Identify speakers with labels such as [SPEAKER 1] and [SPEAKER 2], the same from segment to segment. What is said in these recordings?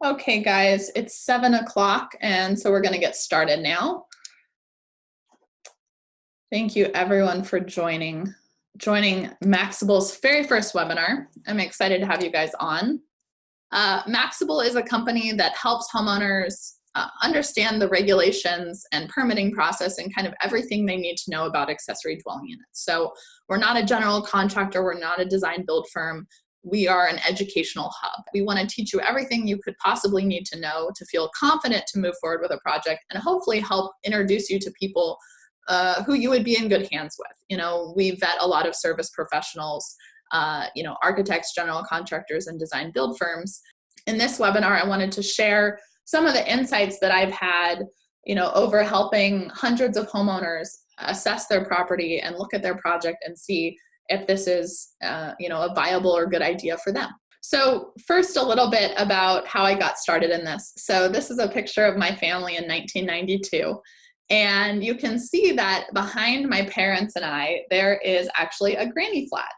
[SPEAKER 1] Okay, guys, it's 7 o'clock, and so we're going to get started now. Thank you, everyone, for joining Maxable's very first webinar. I'm excited to have you guys on. Maxable is a company that helps homeowners understand the regulations and permitting process and kind of everything they need to know about accessory dwelling units. So we're not a general contractor, we're not a design build firm. We are an educational hub. We want to teach you everything you could possibly need to know to feel confident to move forward with a project and hopefully help introduce you to people who you would be in good hands with. You know, we vet a lot of service professionals, architects, general contractors, and design build firms. In this webinar, I wanted to share some of the insights that I've had, over helping hundreds of homeowners assess their property and look at their project and see if this is, a viable or good idea for them. So first, a little bit about how I got started in this. So this is a picture of my family in 1992. And you can see that behind my parents and I, there is actually a granny flat.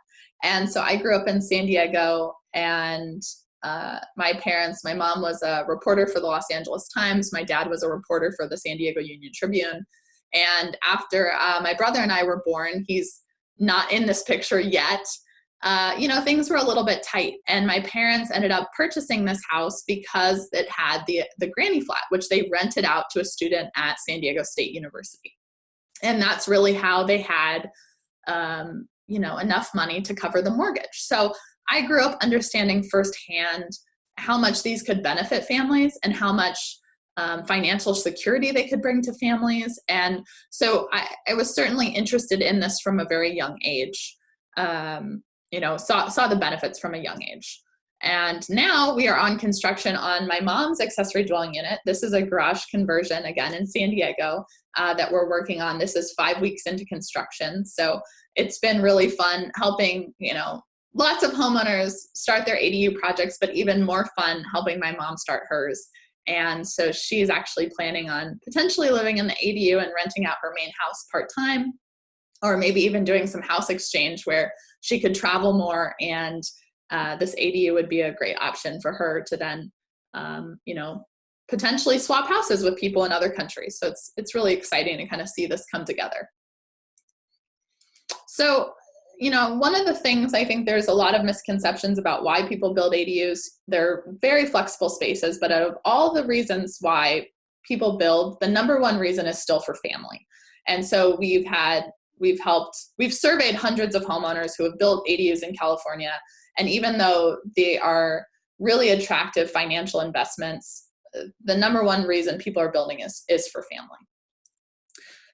[SPEAKER 1] And so I grew up in San Diego, and my mom was a reporter for the Los Angeles Times. My dad was a reporter for the San Diego Union Tribune. And after my brother and I were born, he's not in this picture yet, things were a little bit tight. And my parents ended up purchasing this house because it had the granny flat, which they rented out to a student at San Diego State University. And that's really how they had, enough money to cover the mortgage. So I grew up understanding firsthand how much these could benefit families and how much financial security they could bring to families. And so I was certainly interested in this from a very young age, saw the benefits from a young age. And now we are on construction on my mom's accessory dwelling unit. This is a garage conversion, again, in San Diego, that we're working on. This is 5 weeks into construction. So it's been really fun helping, lots of homeowners start their ADU projects, but even more fun helping my mom start hers. And so she's actually planning on potentially living in the ADU and renting out her main house part-time, or maybe even doing some house exchange where she could travel more, and this ADU would be a great option for her to then, potentially swap houses with people in other countries. So it's really exciting to kind of see this come together. So, one of the things, I think there's a lot of misconceptions about why people build ADUs. They're very flexible spaces, but out of all the reasons why people build, the number one reason is still for family. And so we've surveyed hundreds of homeowners who have built ADUs in California. And even though they are really attractive financial investments, the number one reason people are building is for family.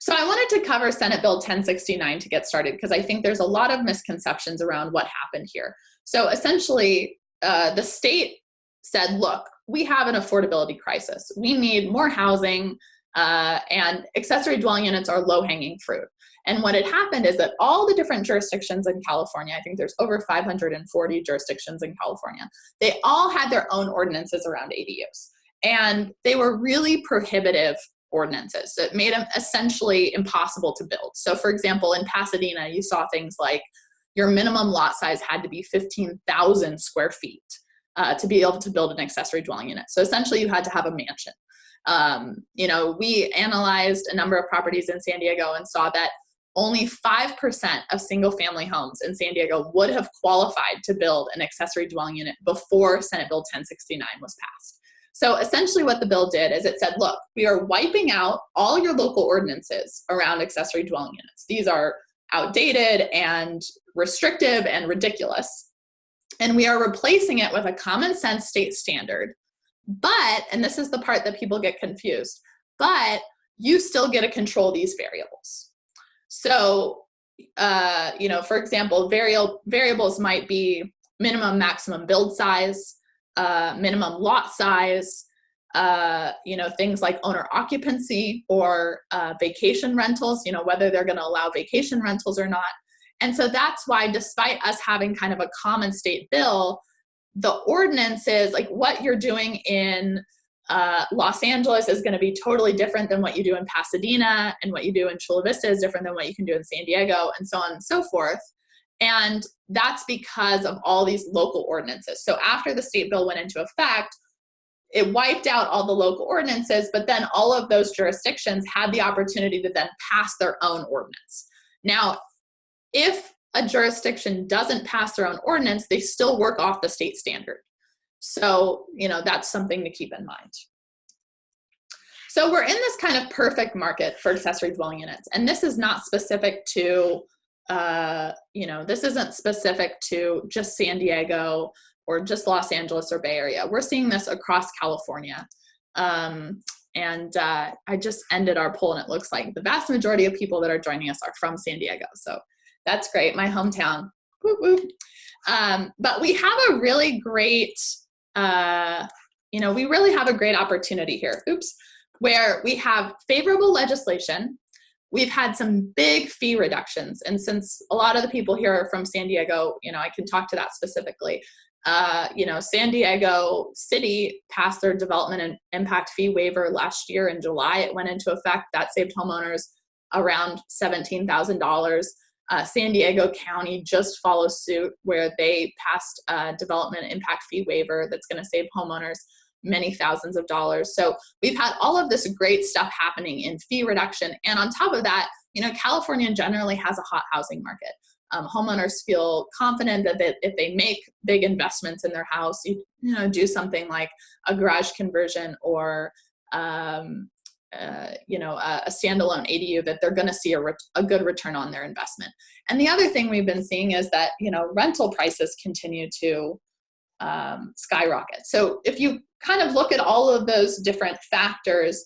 [SPEAKER 1] So I wanted to cover Senate Bill 1069 to get started, because I think there's a lot of misconceptions around what happened here. So essentially, the state said, look, we have an affordability crisis. We need more housing, and accessory dwelling units are low-hanging fruit. And what had happened is that all the different jurisdictions in California, I think there's over 540 jurisdictions in California, they all had their own ordinances around ADUs. And they were really prohibitive ordinances. So it made them essentially impossible to build. So for example, in Pasadena, you saw things like your minimum lot size had to be 15,000 square feet to be able to build an accessory dwelling unit. So essentially you had to have a mansion. We analyzed a number of properties in San Diego and saw that only 5% of single family homes in San Diego would have qualified to build an accessory dwelling unit before Senate Bill 1069 was passed. So essentially what the bill did is it said, look, we are wiping out all your local ordinances around accessory dwelling units. These are outdated and restrictive and ridiculous. And we are replacing it with a common sense state standard. But, and this is the part that people get confused, but you still get to control these variables. So, for example, variables might be minimum, maximum build size, minimum lot size, things like owner occupancy or vacation rentals, whether they're going to allow vacation rentals or not. And so that's why, despite us having kind of a common state bill, the ordinances, like what you're doing in Los Angeles is going to be totally different than what you do in Pasadena, and what you do in Chula Vista is different than what you can do in San Diego, and so on and so forth. And that's because of all these local ordinances. So after the state bill went into effect, it wiped out all the local ordinances, but then all of those jurisdictions had the opportunity to then pass their own ordinance. Now, if a jurisdiction doesn't pass their own ordinance, they still work off the state standard. So, that's something to keep in mind. So we're in this kind of perfect market for accessory dwelling units. And this is not specific to, this isn't specific to just San Diego or just Los Angeles or Bay Area. We're seeing this across California. I just ended our poll, and it looks like the vast majority of people that are joining us are from San Diego. So that's great, my hometown. Woo woo. But we have a really great, we really have a great opportunity here. Oops. Where we have favorable legislation. We've had some big fee reductions. And since a lot of the people here are from San Diego, I can talk to that specifically. San Diego City passed their development and impact fee waiver last year in July. It went into effect. That saved homeowners around $17,000. San Diego County just follows suit, where they passed a development impact fee waiver that's going to save homeowners many thousands of dollars. So we've had all of this great stuff happening in fee reduction. And on top of that, California generally has a hot housing market. Homeowners feel confident that if they make big investments in their house, do something like a garage conversion or a standalone ADU, that they're going to see a good return on their investment. And the other thing we've been seeing is that rental prices continue to skyrocket. So if you kind of look at all of those different factors,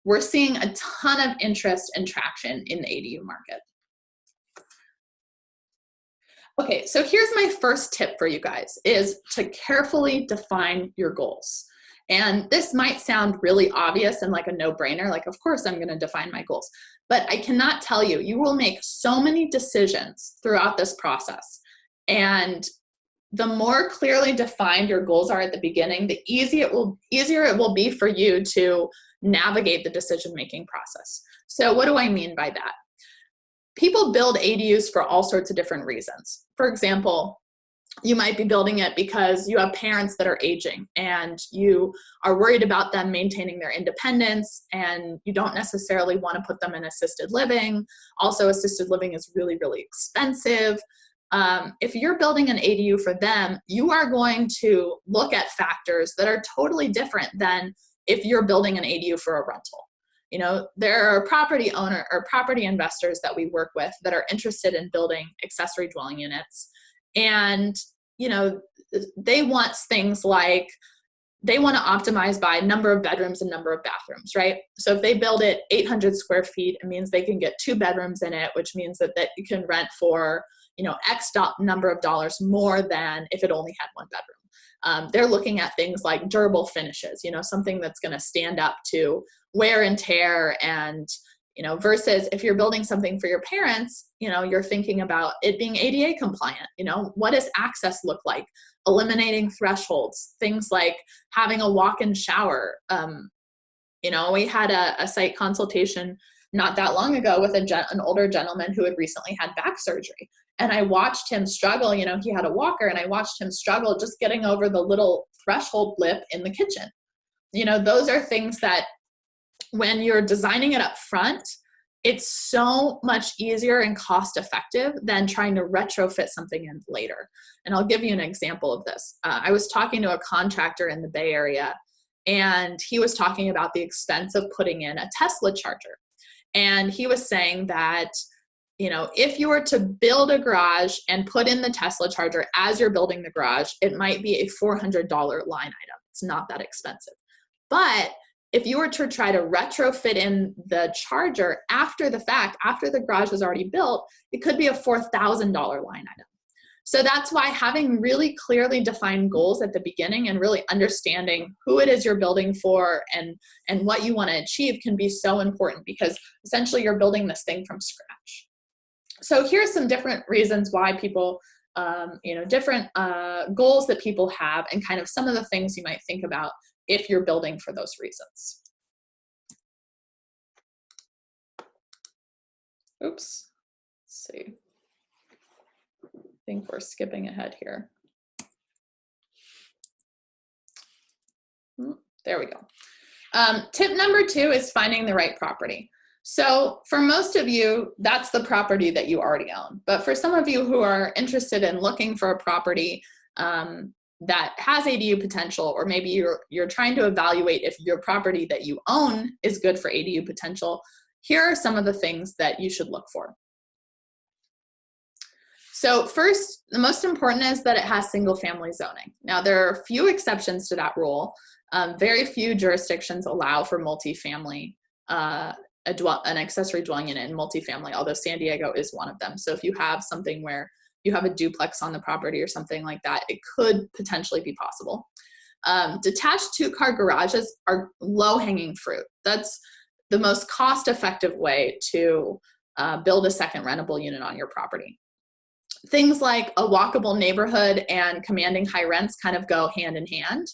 [SPEAKER 1] we're seeing a ton of interest and traction in the ADU market. Okay, so here's my first tip for you guys, is to carefully define your goals. And this might sound really obvious and like a no-brainer, like, of course I'm going to define my goals. But I cannot tell you, you will make so many decisions throughout this process. And the more clearly defined your goals are at the beginning, the easier it will be for you to navigate the decision-making process. So what do I mean by that? People build ADUs for all sorts of different reasons. For example, you might be building it because you have parents that are aging and you are worried about them maintaining their independence, and you don't necessarily want to put them in assisted living. Also, assisted living is really, really expensive. If you're building an ADU for them, you are going to look at factors that are totally different than if you're building an ADU for a rental. There are property owner or property investors that we work with that are interested in building accessory dwelling units. And, they want things like, they want to optimize by number of bedrooms and number of bathrooms, right? So if they build it 800 square feet, it means they can get 2 bedrooms in it, which means that you can rent for, X number of dollars more than if it only had 1 bedroom. They're looking at things like durable finishes, something that's going to stand up to wear and tear, and, versus if you're building something for your parents, you're thinking about it being ADA compliant. What does access look like? Eliminating thresholds, things like having a walk-in shower. We had a site consultation not that long ago with an older gentleman who had recently had back surgery. And I watched him struggle. He had a walker, and I watched him struggle just getting over the little threshold lip in the kitchen. Those are things that when you're designing it up front, it's so much easier and cost effective than trying to retrofit something in later. And I'll give you an example of this. I was talking to a contractor in the Bay Area, and he was talking about the expense of putting in a Tesla charger. And he was saying that, if you were to build a garage and put in the Tesla charger as you're building the garage, it might be a $400 line item. It's not that expensive. But if you were to try to retrofit in the charger after the fact, after the garage is already built, it could be a $4,000 line item. So that's why having really clearly defined goals at the beginning and really understanding who it is you're building for and what you want to achieve can be so important, because essentially you're building this thing from scratch. So here's some different reasons why people, different goals that people have, and kind of some of the things you might think about if you're building for those reasons. Oops, let's see. I think we're skipping ahead here. There we go. Tip number 2 is finding the right property. So for most of you, that's the property that you already own. But for some of you who are interested in looking for a property that has ADU potential, or maybe you're trying to evaluate if your property that you own is good for ADU potential, here are some of the things that you should look for. So first, the most important is that it has single family zoning. Now there are a few exceptions to that rule. Very few jurisdictions allow for multifamily, an accessory dwelling unit in multifamily, although San Diego is one of them. So if you have something where you have a duplex on the property or something like that, it could potentially be possible. Detached 2-car garages are low-hanging fruit. That's the most cost-effective way to build a second rentable unit on your property. Things like a walkable neighborhood and commanding high rents kind of go hand in hand.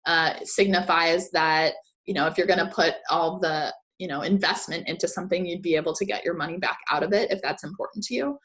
[SPEAKER 1] It signifies that, if you're going to put all the, investment into something, you'd be able to get your money back out of it if that's important to you.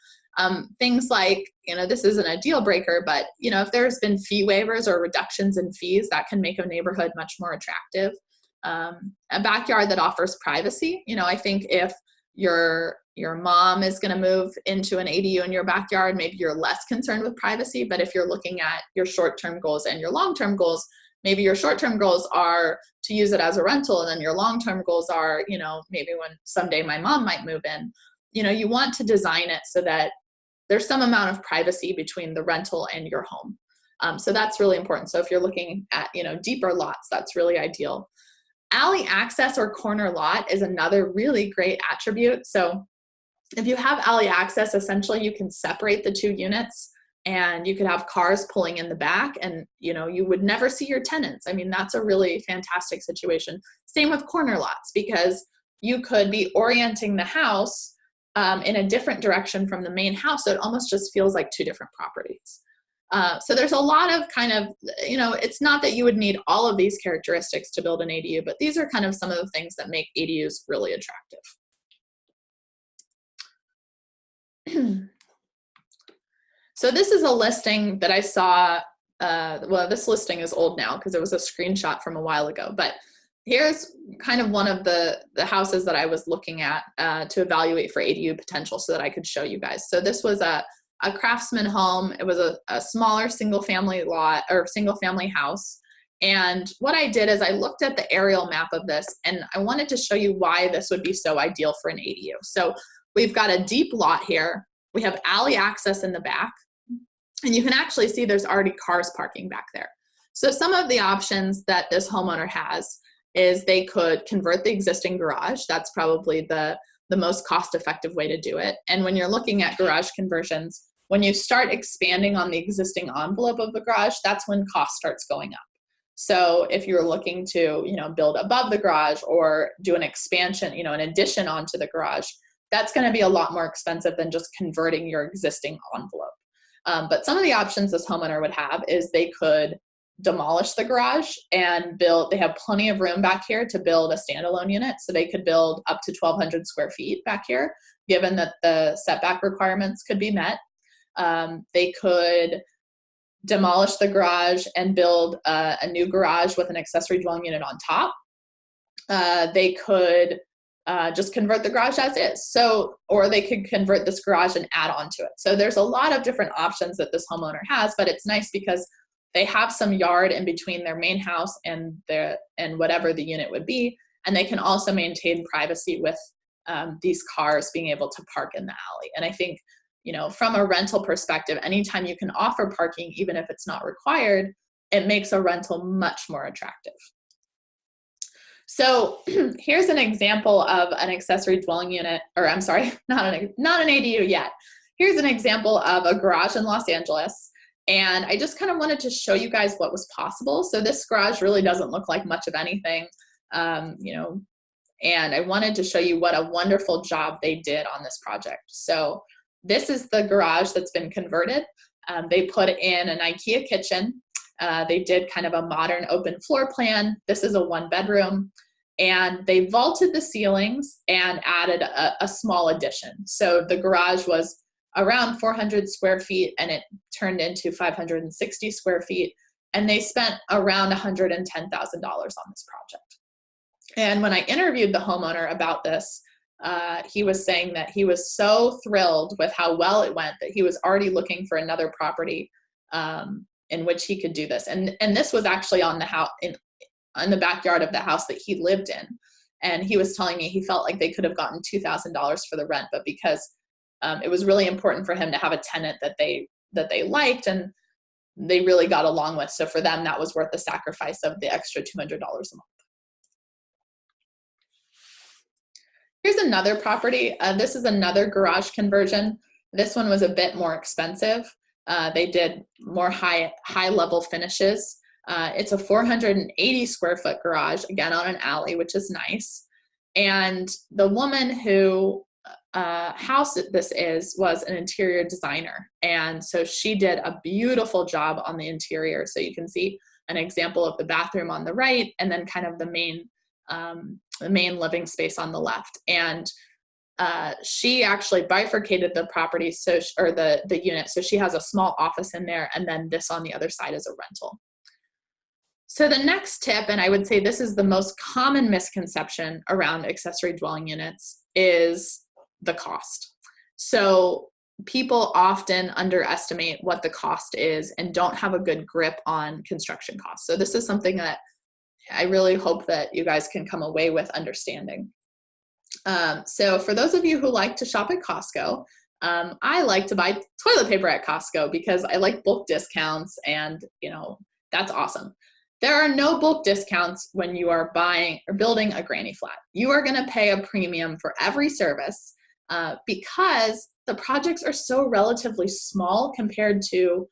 [SPEAKER 1] Things like, this isn't a deal breaker, but, if there's been fee waivers or reductions in fees, that can make a neighborhood much more attractive. A backyard that offers privacy. I think if your mom is going to move into an ADU in your backyard, maybe you're less concerned with privacy. But if you're looking at your short-term goals and your long-term goals, maybe your short-term goals are to use it as a rental, and then your long-term goals are, maybe when someday my mom might move in, you want to design it so that there's some amount of privacy between the rental and your home. So that's really important. So if you're looking at, deeper lots, that's really ideal. Alley access or corner lot is another really great attribute. So if you have alley access, essentially you can separate the 2 units, and you could have cars pulling in the back, and you would never see your tenants. I mean, that's a really fantastic situation. Same with corner lots, because you could be orienting the house in a different direction from the main house, so it almost just feels like 2 different properties. So there's a lot of kind of, it's not that you would need all of these characteristics to build an ADU, but these are kind of some of the things that make ADUs really attractive. So this is a listing that I saw, well, this listing is old now because it was a screenshot from a while ago, but here's kind of one of the houses that I was looking at to evaluate for ADU potential so that I could show you guys. So this was a craftsman home. It was a smaller single family lot or single family house. And what I did is I looked at the aerial map of this, and I wanted to show you why this would be so ideal for an ADU. So we've got a deep lot here. We have alley access in the back, and you can actually see there's already cars parking back there. So some of the options that this homeowner has is they could convert the existing garage. That's probably the most cost-effective way to do it. And when you're looking at garage conversions, when you start expanding on the existing envelope of the garage, that's when cost starts going up. So if you're looking to, build above the garage or do an expansion, an addition onto the garage, that's going to be a lot more expensive than just converting your existing envelope. But some of the options this homeowner would have is they could demolish the garage and build, they have plenty of room back here to build a standalone unit. So they could build up to 1,200 square feet back here, given that the setback requirements could be met. They could demolish the garage and build a new garage with an accessory dwelling unit on top. They could just convert the garage as is. So, or they could convert this garage and add on to it. So there's a lot of different options that this homeowner has, but it's nice because they have some yard in between their main house and whatever the unit would be. And they can also maintain privacy with these cars being able to park in the alley. And I think, from a rental perspective, anytime you can offer parking, even if it's not required, it makes a rental much more attractive. So here's an example of an accessory dwelling unit, or I'm sorry, not an ADU yet. Here's an example of a garage in Los Angeles. And I just kind of wanted to show you guys what was possible. So this garage really doesn't look like much of anything, and I wanted to show you what a wonderful job they did on this project. So this is the garage that's been converted. They put in an IKEA kitchen. They did kind of a modern open floor plan. This is a 1-bedroom, and they vaulted the ceilings and added a small addition. So the garage was around 400 square feet and it turned into 560 square feet. and they spent around $110,000 on this project. And when I interviewed the homeowner about this, he was saying that he was so thrilled with how well it went that he was already looking for another property in which he could do this. And this was actually on the house in the backyard of the house that he lived in. And he was telling me he felt like they could have gotten $2,000 for the rent, but because it was really important for him to have a tenant that they liked and they really got along with. So for them, that was worth the sacrifice of the extra $200 a month. Here's another property. This is another garage conversion. This one was a bit more expensive. They did more high level finishes. It's a 480 square foot garage, again on an alley, which is nice. And the woman who house this was an interior designer. And so she did a beautiful job on the interior. So you can see an example of the bathroom on the right, and then kind of the main living space on the left. And she actually bifurcated the property, or the unit. So she has a small office in there, and then this on the other side is a rental. So the next tip, and I would say this is the most common misconception around accessory dwelling units, is the cost. So people often underestimate what the cost is and don't have a good grip on construction costs. So this is something that I really hope that you guys can come away with understanding. So for those of you who like to shop at Costco, I like to buy toilet paper at Costco because I like bulk discounts, and that's awesome. There are no bulk discounts when you are buying or building a granny flat. You are going to pay a premium for every service because the projects are so relatively small compared to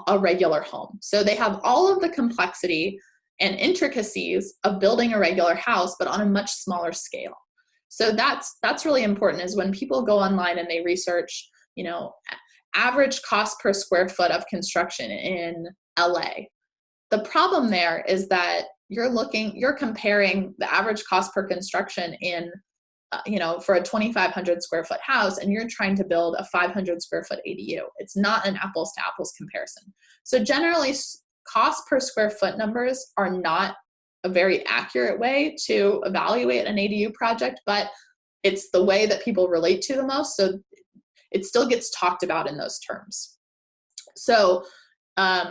[SPEAKER 1] a regular home. So they have all of the complexity and intricacies of building a regular house, but on a much smaller scale. So that's really important, is when people go online and they research, average cost per square foot of construction in LA. The problem there is that you're comparing the average cost per construction in, for a 2,500 square foot house, and you're trying to build a 500 square foot ADU. It's not an apples to apples comparison. So generally, cost per square foot numbers are not a very accurate way to evaluate an ADU project, but it's the way that people relate to the most. So it still gets talked about in those terms. So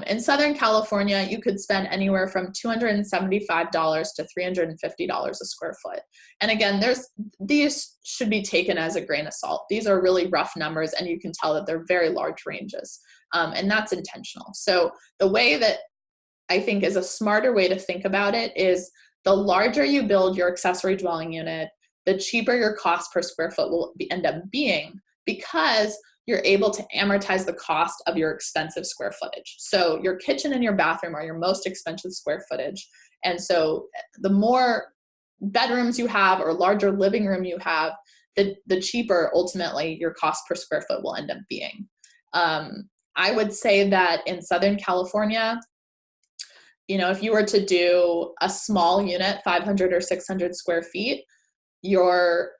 [SPEAKER 1] in Southern California, you could spend anywhere from $275 to $350 a square foot. And again, these should be taken as a grain of salt. These are really rough numbers, and you can tell that they're very large ranges, and that's intentional. So the way that I think is a smarter way to think about it is, the larger you build your accessory dwelling unit, the cheaper your cost per square foot will end up being, because you're able to amortize the cost of your expensive square footage. So your kitchen and your bathroom are your most expensive square footage. And so the more bedrooms you have or larger living room you have, the cheaper ultimately your cost per square foot will end up being. I would say that in Southern California, if you were to do a small unit, 500 or 600 square feet, your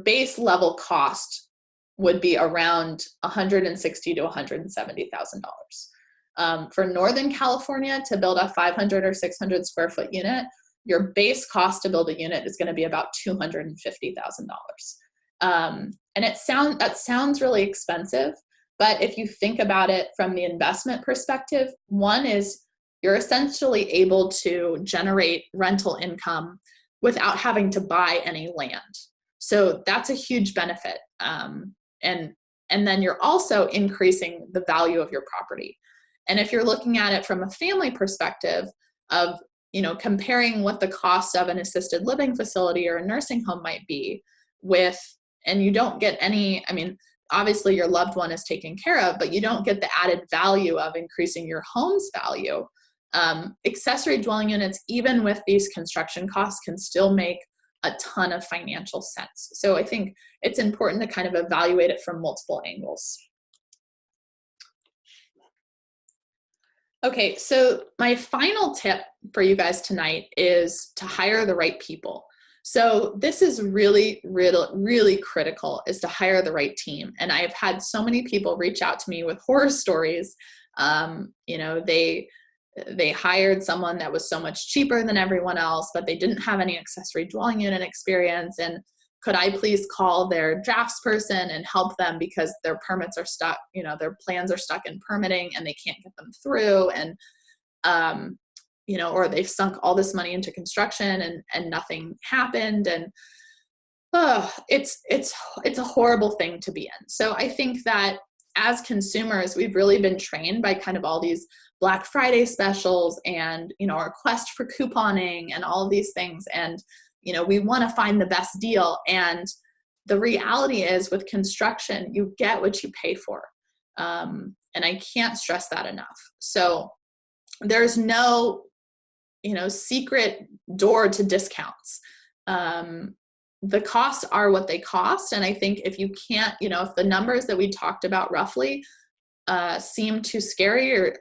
[SPEAKER 1] base level cost would be around $160,000 to $170,000. For Northern California, to build a 500 or 600 square foot unit, your base cost to build a unit is going to be about $250,000. And that sounds really expensive, but if you think about it from the investment perspective, one is you're essentially able to generate rental income without having to buy any land. So that's a huge benefit. And then you're also increasing the value of your property. And if you're looking at it from a family perspective of, comparing what the cost of an assisted living facility or a nursing home might be and you don't get any, obviously your loved one is taken care of, but you don't get the added value of increasing your home's value. Accessory dwelling units, even with these construction costs, can still make a ton of financial sense. So I think it's important to kind of evaluate it from multiple angles. Okay, so my final tip for you guys tonight is to hire the right people. So this is really, really, really critical, is to hire the right team. And I've had so many people reach out to me with horror stories You know, they hired someone that was so much cheaper than everyone else, but they didn't have any accessory dwelling unit experience. And could I please call their drafts person and help them because their permits are stuck, you know, their plans are stuck in permitting and they can't get them through. And, you know, or they've sunk all this money into construction and nothing happened. And it's a horrible thing to be in. So I think that as consumers, we've really been trained by kind of all these Black Friday specials and, you know, our quest for couponing and all of these things. And, you know, we want to find the best deal. And the reality is with construction, you get what you pay for. And I can't stress that enough. So there's no, you know, secret door to discounts. The costs are what they cost. And I think if you can't, you know, if the numbers that we talked about roughly seem too scary, or,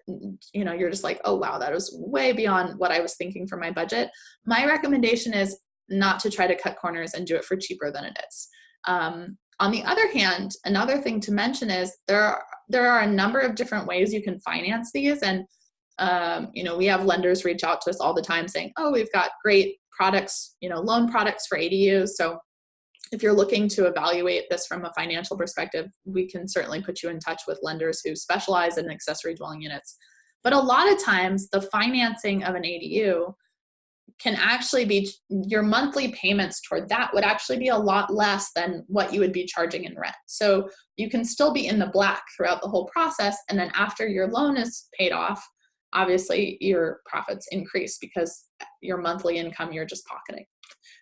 [SPEAKER 1] you know, you're just like, oh, wow, that was way beyond what I was thinking for my budget, my recommendation is not to try to cut corners and do it for cheaper than it is. On the other hand, another thing to mention is there are a number of different ways you can finance these. And, you know, we have lenders reach out to us all the time saying, oh, we've got great products, you know, loan products for ADUs. So if you're looking to evaluate this from a financial perspective, we can certainly put you in touch with lenders who specialize in accessory dwelling units. But a lot of times the financing of an ADU can actually be, your monthly payments toward that would actually be a lot less than what you would be charging in rent. So you can still be in the black throughout the whole process. And then after your loan is paid off, obviously your profits increase because your monthly income you're just pocketing.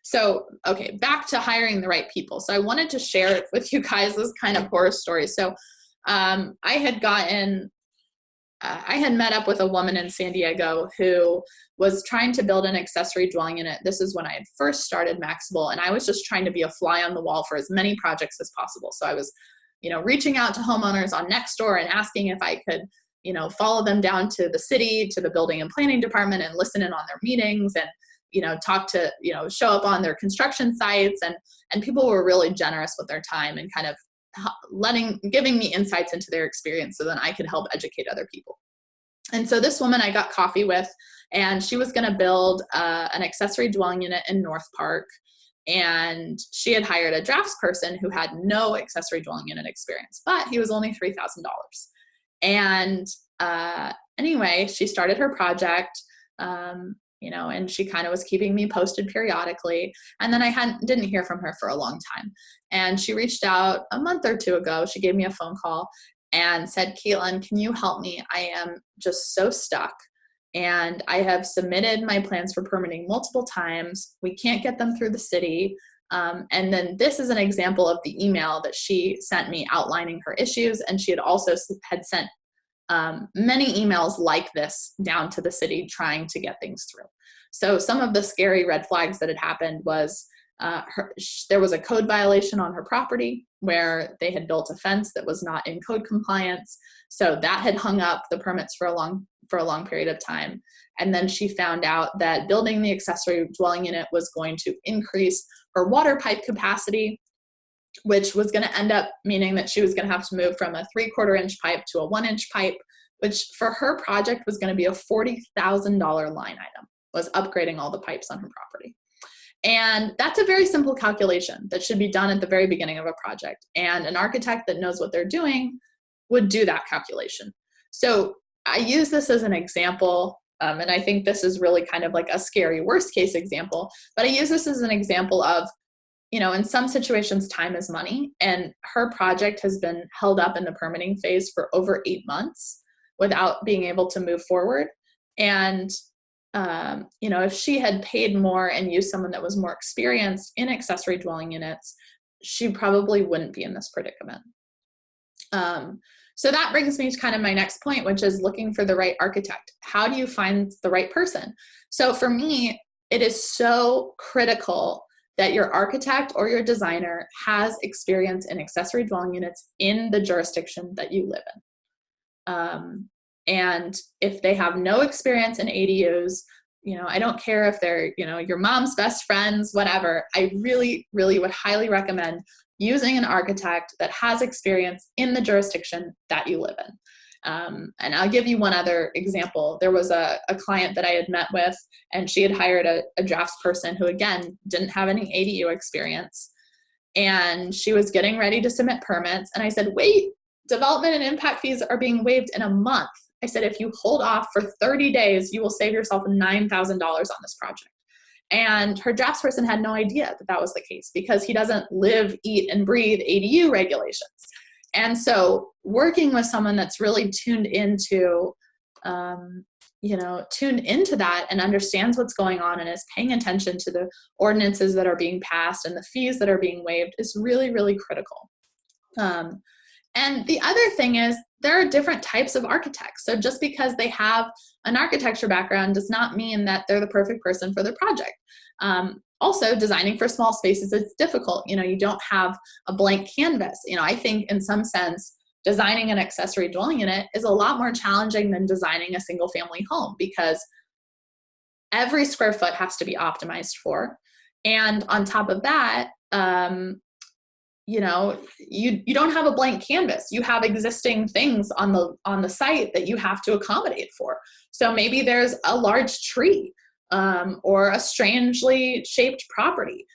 [SPEAKER 1] So, okay, back to hiring the right people. So I wanted to share with you guys this kind of horror story. So I had met up with a woman in San Diego who was trying to build an accessory dwelling unit. This is when I had first started Maxable, and I was just trying to be a fly on the wall for as many projects as possible. So I was, you know, reaching out to homeowners on Nextdoor and asking if I could, you know, follow them down to the city, to the building and planning department and listen in on their meetings and, you know, talk to, you know, show up on their construction sites. And people were really generous with their time and kind of giving me insights into their experience so that I could help educate other people. And so this woman I got coffee with, and she was going to build an accessory dwelling unit in North Park. And she had hired a drafts person who had no accessory dwelling unit experience, but he was only $3,000. And anyway, she started her project, you know, and she kind of was keeping me posted periodically. And then I didn't hear from her for a long time. And she reached out a month or two ago. She gave me a phone call and said, Caitlin, can you help me? I am just so stuck. And I have submitted my plans for permitting multiple times. We can't get them through the city. And then this is an example of the email that she sent me outlining her issues. And she had also sent many emails like this down to the city trying to get things through. So some of the scary red flags that had happened was there was a code violation on her property where they had built a fence that was not in code compliance. So that had hung up the permits for a long period of time. And then she found out that building the accessory dwelling unit was going to increase her water pipe capacity, which was going to end up meaning that she was going to have to move from a 3/4 inch pipe to a 1-inch pipe, which for her project was going to be a $40,000 line item, was upgrading all the pipes on her property. And that's a very simple calculation that should be done at the very beginning of a project. And an architect that knows what they're doing would do that calculation. So I use this as an example, and I think this is really kind of like a scary worst case example, but I use this as an example of, you know, in some situations, time is money, and her project has been held up in the permitting phase for over 8 months without being able to move forward. And, you know, if she had paid more and used someone that was more experienced in accessory dwelling units, she probably wouldn't be in this predicament. So that brings me to kind of my next point, which is looking for the right architect. How do you find the right person? So for me, it is so critical that your architect or your designer has experience in accessory dwelling units in the jurisdiction that you live in. And if they have no experience in ADUs, you know, I don't care if they're, you know, your mom's best friends, whatever, I really, really would highly recommend using an architect that has experience in the jurisdiction that you live in. And I'll give you one other example. There was a client that I had met with, and she had hired a drafts person who, again, didn't have any ADU experience. And she was getting ready to submit permits. And I said, wait, development and impact fees are being waived in a month. I said, if you hold off for 30 days, you will save yourself $9,000 on this project. And her drafts person had no idea that that was the case, because he doesn't live, eat, and breathe ADU regulations. And so working with someone that's really tuned into that and understands what's going on and is paying attention to the ordinances that are being passed and the fees that are being waived is really, really critical. And the other thing is, there are different types of architects. So just because they have an architecture background does not mean that they're the perfect person for the project. Also, designing for small spaces is difficult. You don't have a blank canvas. I think in some sense, designing an accessory dwelling unit is a lot more challenging than designing a single family home, because every square foot has to be optimized for. And on top of that, you don't have a blank canvas. You have existing things on the site that you have to accommodate for. So maybe there's a large tree or a strangely shaped property.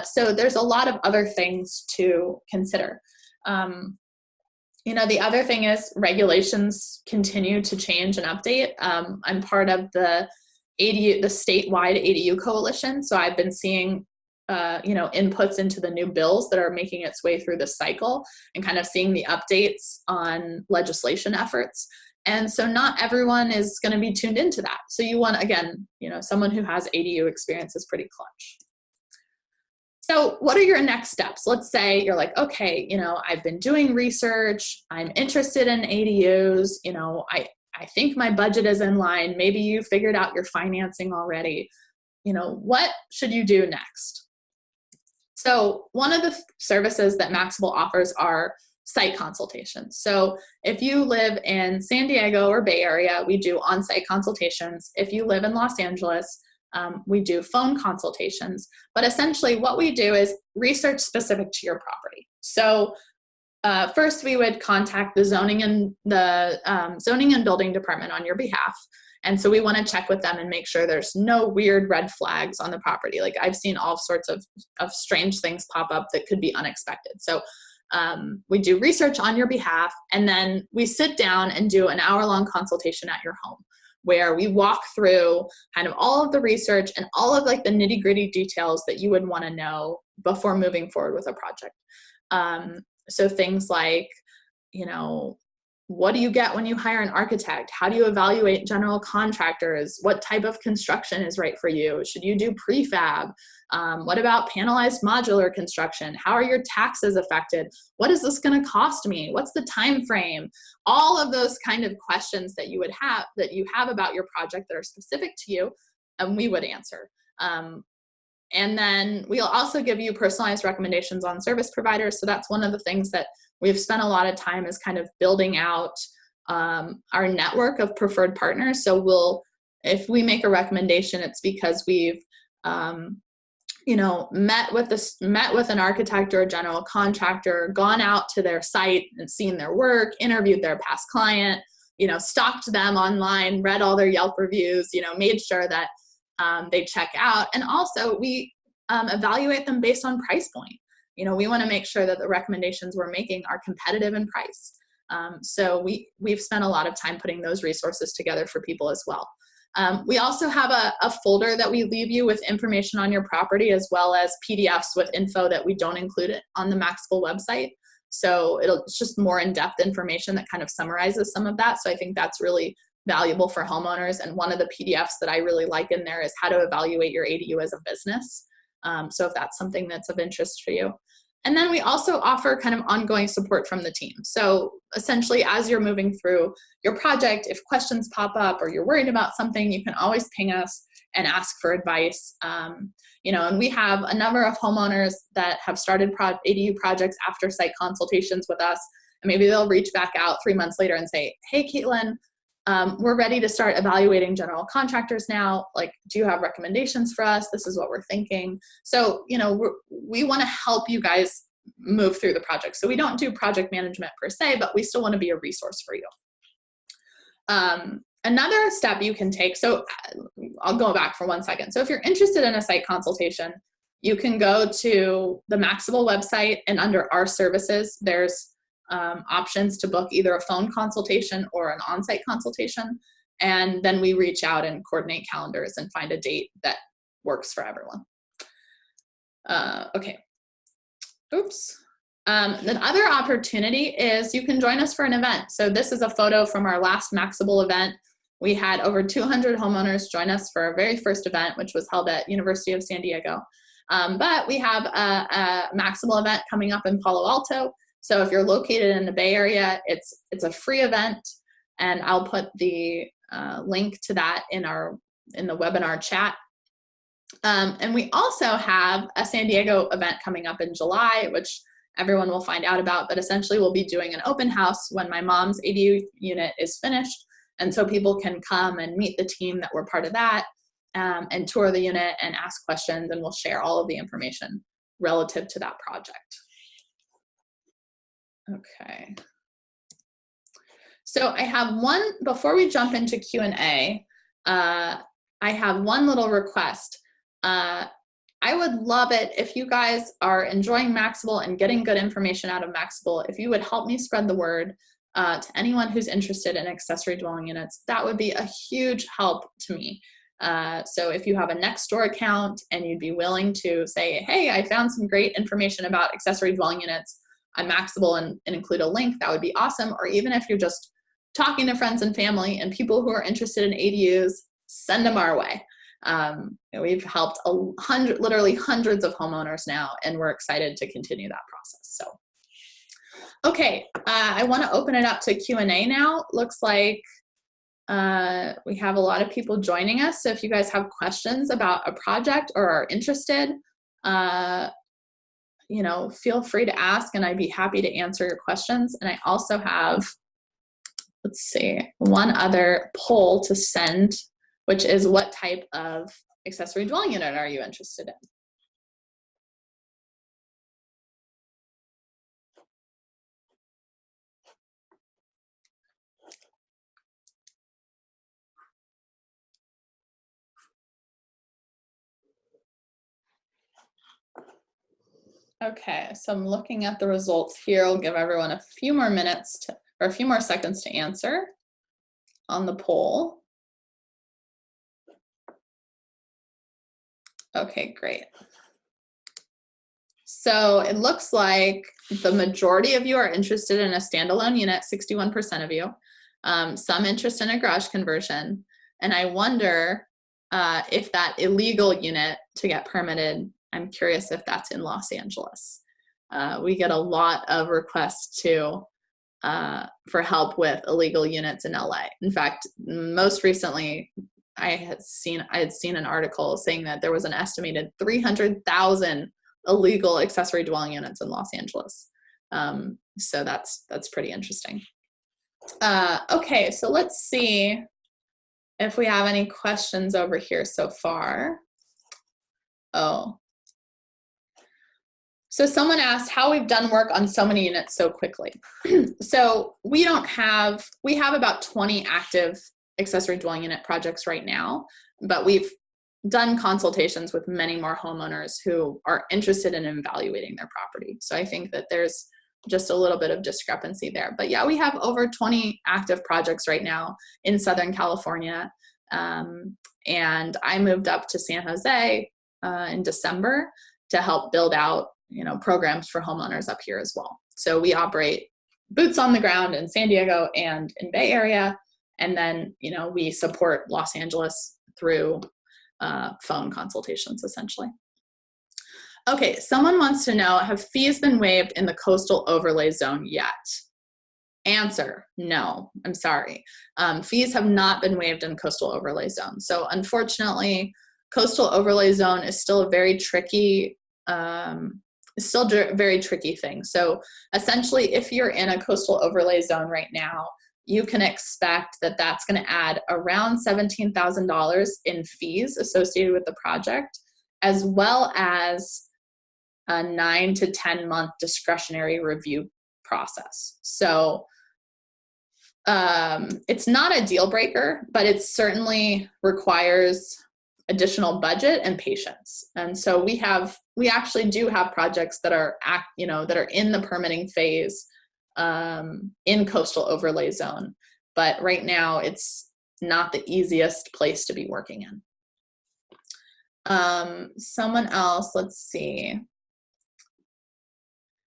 [SPEAKER 1] So there's a lot of other things to consider. The other thing is, regulations continue to change and update. I'm part of the statewide ADU coalition. So I've been seeing inputs into the new bills that are making its way through the cycle, and kind of seeing the updates on legislation efforts. And so not everyone is going to be tuned into that. So you want, again, someone who has ADU experience is pretty clutch. So what are your next steps? Let's say you're like, okay, I've been doing research. I'm interested in ADUs. I think my budget is in line. Maybe you figured out your financing already. What should you do next? So one of the services that Maxable offers are site consultations. So if you live in San Diego or Bay Area, we do on-site consultations. If you live in Los Angeles, we do phone consultations. But essentially what we do is research specific to your property. So first we would contact the zoning and building department on your behalf. And so we want to check with them and make sure there's no weird red flags on the property. Like, I've seen all sorts of strange things pop up that could be unexpected. So we do research on your behalf, and then we sit down and do an hour-long consultation at your home, where we walk through kind of all of the research and all of like the nitty-gritty details that you would want to know before moving forward with a project. So things like, what do you get when you hire an architect? How do you evaluate general contractors? What type of construction is right for you? Should you do prefab? What about panelized modular construction? How are your taxes affected? What is this going to cost me? What's the time frame? All of those kind of questions that you have about your project that are specific to you, and we would answer. And then we'll also give you personalized recommendations on service providers. So that's one of the things that we've spent a lot of time is kind of building out our network of preferred partners. So if we make a recommendation, it's because we've met with an architect or a general contractor, gone out to their site and seen their work, interviewed their past client, stalked them online, read all their Yelp reviews, made sure that they check out. And also we evaluate them based on price point. We want to make sure that the recommendations we're making are competitive in price. So we've spent a lot of time putting those resources together for people as well. We also have a folder that we leave you with information on your property, as well as PDFs with info that we don't include it on the Maxable website. So it's just more in-depth information that kind of summarizes some of that. So I think that's really valuable for homeowners. And one of the PDFs that I really like in there is how to evaluate your ADU as a business. So if that's something that's of interest for you. And then we also offer kind of ongoing support from the team. So essentially, as you're moving through your project, if questions pop up or you're worried about something, you can always ping us and ask for advice. And we have a number of homeowners that have started ADU projects after site consultations with us. And maybe they'll reach back out 3 months later and say, hey, Caitlin, we're ready to start evaluating general contractors now. Like, do you have recommendations for us? This is what we're thinking. So, we want to help you guys move through the project. So we don't do project management per se, but we still want to be a resource for you. Another step you can take, so I'll go back for 1 second. So if you're interested in a site consultation, you can go to the Maxable website, and under our services, there's options to book either a phone consultation or an on-site consultation. And then we reach out and coordinate calendars and find a date that works for everyone. Okay. Oops. The other opportunity is you can join us for an event. So this is a photo from our last Maxable event. We had over 200 homeowners join us for our very first event, which was held at University of San Diego. But we have a Maxable event coming up in Palo Alto. So if you're located in the Bay Area, it's a free event, and I'll put the link to that in the webinar chat. And we also have a San Diego event coming up in July, which everyone will find out about, but essentially we'll be doing an open house when my mom's ADU unit is finished. And so people can come and meet the team that were part of that, and tour the unit and ask questions, and we'll share all of the information relative to that project. Okay. So I have before we jump into Q&A, I have one little request. I would love it if you guys are enjoying Maxable and getting good information out of Maxable, if you would help me spread the word to anyone who's interested in accessory dwelling units. That would be a huge help to me. So if you have a Nextdoor account and you'd be willing to say, hey, I found some great information about accessory dwelling units on Maxable, and include a link, that would be awesome. Or even if you're just talking to friends and family and people who are interested in ADUs, send them our way. We've helped literally hundreds of homeowners now, and we're excited to continue that process. So, okay, I want to open it up to Q&A now. Looks like we have a lot of people joining us. So if you guys have questions about a project or are interested, feel free to ask, and I'd be happy to answer your questions. And I also have, let's see, one other poll to send, which is, what type of accessory dwelling unit are you interested in? Okay, so I'm looking at the results here. I'll give everyone a few more minutes or a few more seconds to answer on the poll. Okay, great. So it looks like the majority of you are interested in a standalone unit, 61% of you, some interest in a garage conversion. And I wonder if that illegal unit to get permitted, I'm curious if that's in Los Angeles. We get a lot of requests for help with illegal units in LA. In fact, most recently, I had seen an article saying that there was an estimated 300,000 illegal accessory dwelling units in Los Angeles. So that's pretty interesting. Okay, so let's see if we have any questions over here so far. Oh. So someone asked how we've done work on so many units so quickly. So we have about 20 active accessory dwelling unit projects right now, but we've done consultations with many more homeowners who are interested in evaluating their property. So I think that there's just a little bit of discrepancy there. But yeah, we have over 20 active projects right now in Southern California. And I moved up to San Jose in December to help build out programs for homeowners up here as well. So we operate boots on the ground in San Diego and in Bay Area. And then, we support Los Angeles through phone consultations, essentially. Okay, someone wants to know, have fees been waived in the coastal overlay zone yet? Answer, no, I'm sorry. Fees have not been waived in coastal overlay zone. So unfortunately, coastal overlay zone is still a very tricky thing. So essentially, if you're in a coastal overlay zone right now, you can expect that that's going to add around $17,000 in fees associated with the project, as well as a 9 to 10 month discretionary review process. So It's not a deal breaker, but it certainly requires additional budget and patience. And so we actually do have projects that are that are in the permitting phase in coastal overlay zone, but right now it's not the easiest place to be working in. Someone else, let's see.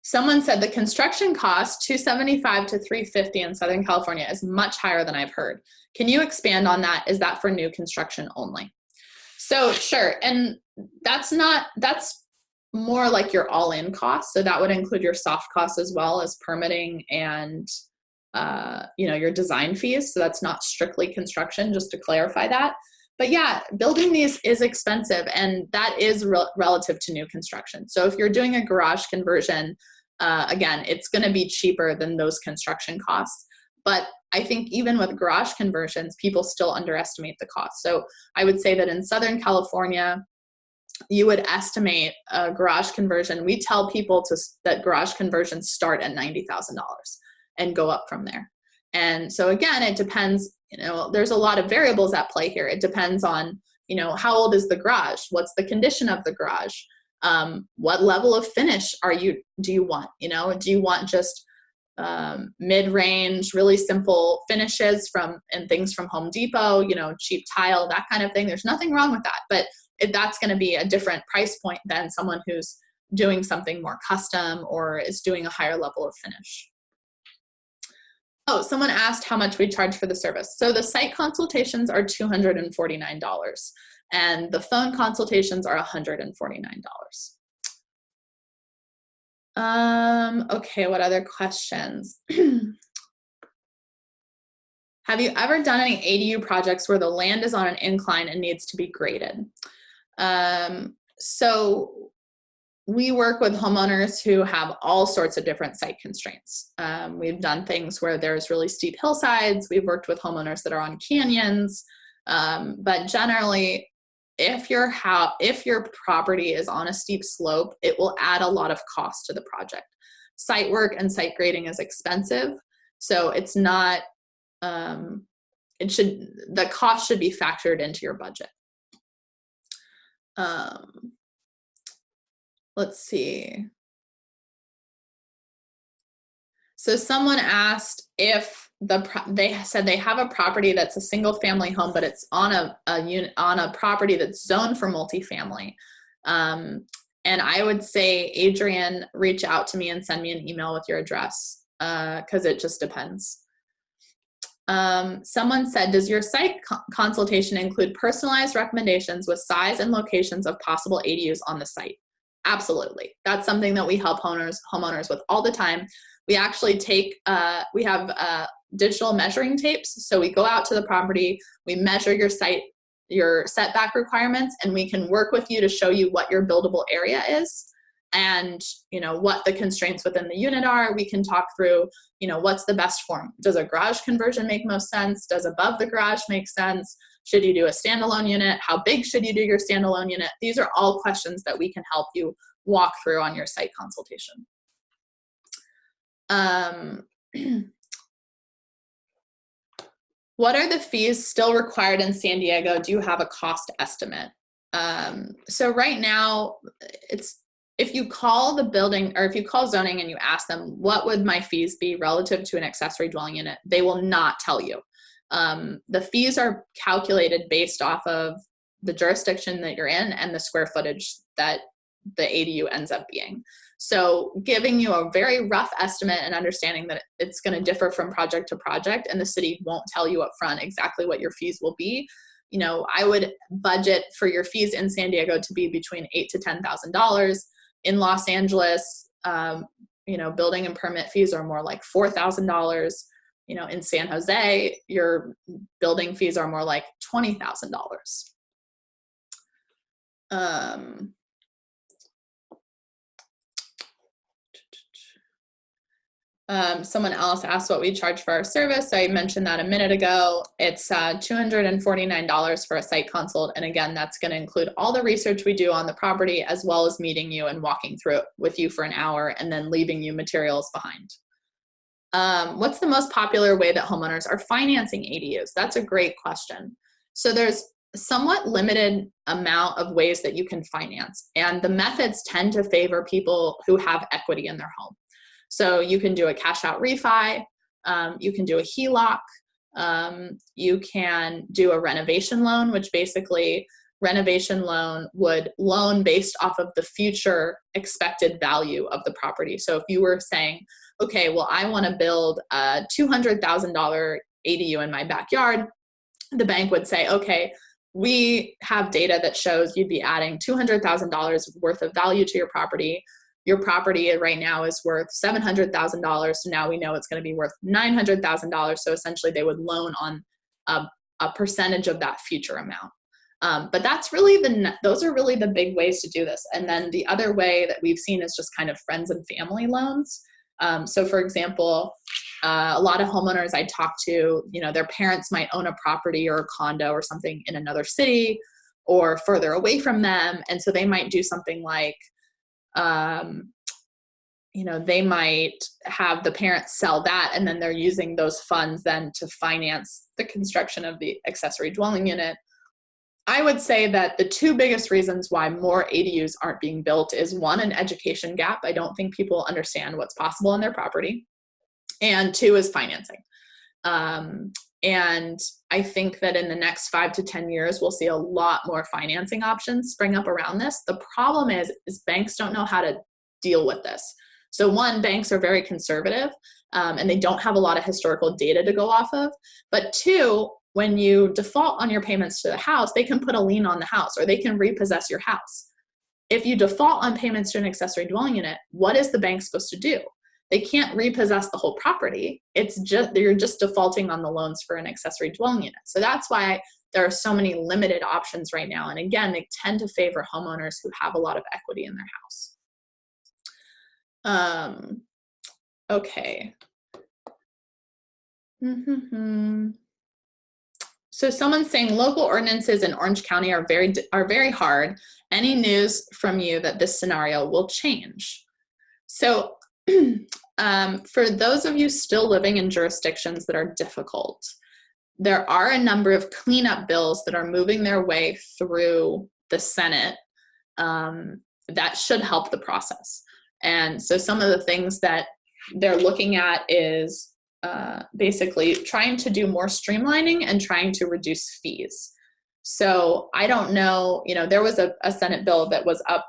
[SPEAKER 1] Someone said the construction cost, $275 to $350 in Southern California, is much higher than I've heard. Can you expand on that? Is that for new construction only? So sure, and that's more like your all-in cost. So that would include your soft costs as well as permitting and your design fees. So that's not strictly construction, just to clarify that. But yeah, building these is expensive, and that is relative to new construction. So if you're doing a garage conversion, again, it's going to be cheaper than those construction costs. But I think even with garage conversions, people still underestimate the cost. So I would say that in Southern California, you would estimate a garage conversion. We tell people that garage conversions start at $90,000 and go up from there. And so again, it depends, there's a lot of variables at play here. It depends on, how old is the garage? What's the condition of the garage? What level of finish do you want? Do you want just mid-range, really simple finishes and things from Home Depot, cheap tile, that kind of thing? There's nothing wrong with that, but that's going to be a different price point than someone who's doing something more custom or is doing a higher level of finish. Oh, someone asked how much we charge for the service. So the site consultations are $249 and the phone consultations are $149. Okay, what other questions? Have you ever done any ADU projects where the land is on an incline and needs to be graded? So we work with homeowners who have all sorts of different site constraints. We've done things where there's really steep hillsides. We've worked with homeowners that are on canyons. But generally, if your property is on a steep slope, it will add a lot of cost to the project. Site work and site grading is expensive, so it's not. The cost should be factored into your budget. Let's see. So someone asked if they said they have a property that's a single family home, but it's on a property that's zoned for multifamily. And I would say, Adrian, reach out to me and send me an email with your address, because it just depends. Someone said, does your site consultation include personalized recommendations with size and locations of possible ADUs on the site? Absolutely. That's something that we help homeowners with all the time. We actually we have digital measuring tapes. So we go out to the property, we measure your setback requirements, and we can work with you to show you what your buildable area is and, what the constraints within the unit are. We can talk through, what's the best form. Does a garage conversion make most sense? Does above the garage make sense? Should you do a standalone unit? How big should you do your standalone unit? These are all questions that we can help you walk through on your site consultation. What are the fees still required in San Diego? Do you have a cost estimate? So right now, if you call the building or if you call zoning and you ask them, what would my fees be relative to an accessory dwelling unit? They will not tell you. The fees are calculated based off of the jurisdiction that you're in and the square footage that the ADU ends up being. So giving you a very rough estimate and understanding that it's going to differ from project to project, and the city won't tell you up front exactly what your fees will be. I would budget for your fees in San Diego to be between $8,000 to $10,000. In Los Angeles, building and permit fees are more like $4,000. In San Jose, your building fees are more like $20,000. Someone else asked what we charge for our service. So I mentioned that a minute ago. It's $249 for a site consult. And again, that's going to include all the research we do on the property, as well as meeting you and walking through it with you for an hour and then leaving you materials behind. What's the most popular way that homeowners are financing ADUs? That's a great question. So there's somewhat limited amount of ways that you can finance, and the methods tend to favor people who have equity in their home. So you can do a cash out refi, you can do a HELOC, you can do a renovation loan, which basically renovation loan would loan based off of the future expected value of the property. So if you were saying, okay, well, I want to build a $200,000 ADU in my backyard, the bank would say, okay, we have data that shows you'd be adding $200,000 worth of value to your property. Your property right now is worth $700,000. So now we know it's going to be worth $900,000. So essentially they would loan on a percentage of that future amount. But that's really those are really the big ways to do this. And then the other way that we've seen is just kind of friends and family loans. So for example, a lot of homeowners I talk to, their parents might own a property or a condo or something in another city or further away from them. And so they might do something like, they might have the parents sell that, and then they're using those funds then to finance the construction of the accessory dwelling unit. I would say that the two biggest reasons why more ADUs aren't being built is, one, an education gap. I don't think people understand what's possible on their property. And two is financing. And I think that in the next 5 to 10 years, we'll see a lot more financing options spring up around this. The problem is banks don't know how to deal with this. So one, banks are very conservative, and they don't have a lot of historical data to go off of. But two, when you default on your payments to the house, they can put a lien on the house, or they can repossess your house. If you default on payments to an accessory dwelling unit, what is the bank supposed to do? They can't repossess the whole property. You're just defaulting on the loans for an accessory dwelling unit. So that's why there are so many limited options right now. And again, they tend to favor homeowners who have a lot of equity in their house. Okay. So someone's saying local ordinances in Orange County are very hard. Any news from you that this scenario will change? So for those of you still living in jurisdictions that are difficult, there are a number of cleanup bills that are moving their way through the Senate that should help the process. And so some of the things that they're looking at is basically trying to do more streamlining and trying to reduce fees. So I don't know, there was a Senate bill that was up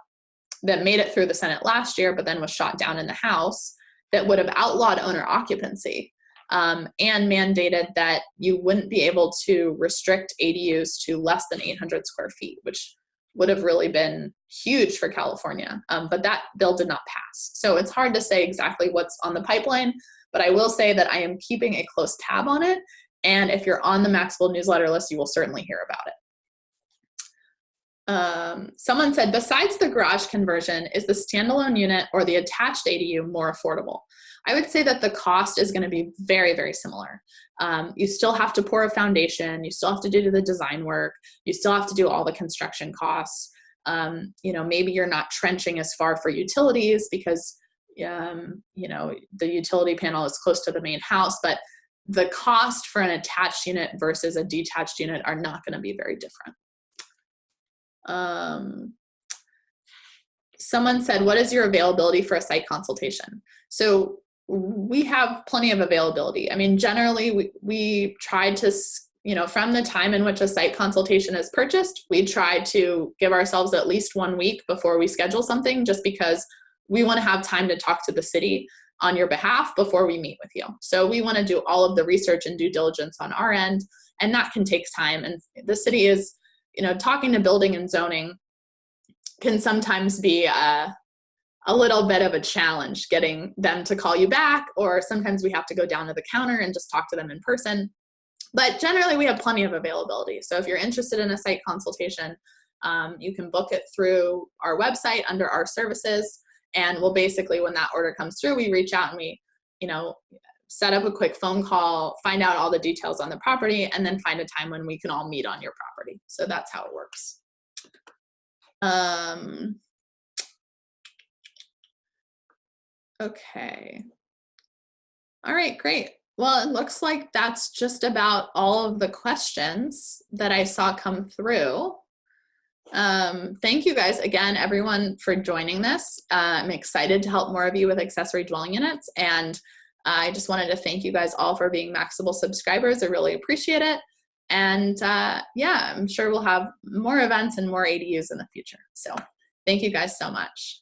[SPEAKER 1] that made it through the Senate last year, but then was shot down in the House, that would have outlawed owner occupancy and mandated that you wouldn't be able to restrict ADUs to less than 800 square feet, which would have really been huge for California. But that bill did not pass. So it's hard to say exactly what's on the pipeline, but I will say that I am keeping a close tab on it. And if you're on the Maxable newsletter list, you will certainly hear about it. Someone said, besides the garage conversion, is the standalone unit or the attached ADU more affordable? I would say that the cost is going to be very, very similar. You still have to pour a foundation. You still have to do the design work. You still have to do all the construction costs. Maybe you're not trenching as far for utilities because, the utility panel is close to the main house, but the cost for an attached unit versus a detached unit are not going to be very different. Someone said, what is your availability for a site consultation? So we have plenty of availability. I mean, generally we try to, from the time in which a site consultation is purchased, we try to give ourselves at least 1 week before we schedule something, just because we want to have time to talk to the city on your behalf before we meet with you. So we want to do all of the research and due diligence on our end, and that can take time. And the city is, talking to building and zoning can sometimes be a little bit of a challenge, getting them to call you back, or sometimes we have to go down to the counter and just talk to them in person. But generally we have plenty of availability. So if you're interested in a site consultation, you can book it through our website under our services. And we'll basically, when that order comes through, we reach out and we, set up a quick phone call, find out all the details on the property, and then find a time when we can all meet on your property. So that's how it works. Okay. All right, great. Well, it looks like that's just about all of the questions that I saw come through. Thank you guys again, everyone, for joining this. I'm excited to help more of you with accessory dwelling units, and I just wanted to thank you guys all for being Maxable subscribers. I really appreciate it. And yeah, I'm sure we'll have more events and more ADUs in the future. So thank you guys so much.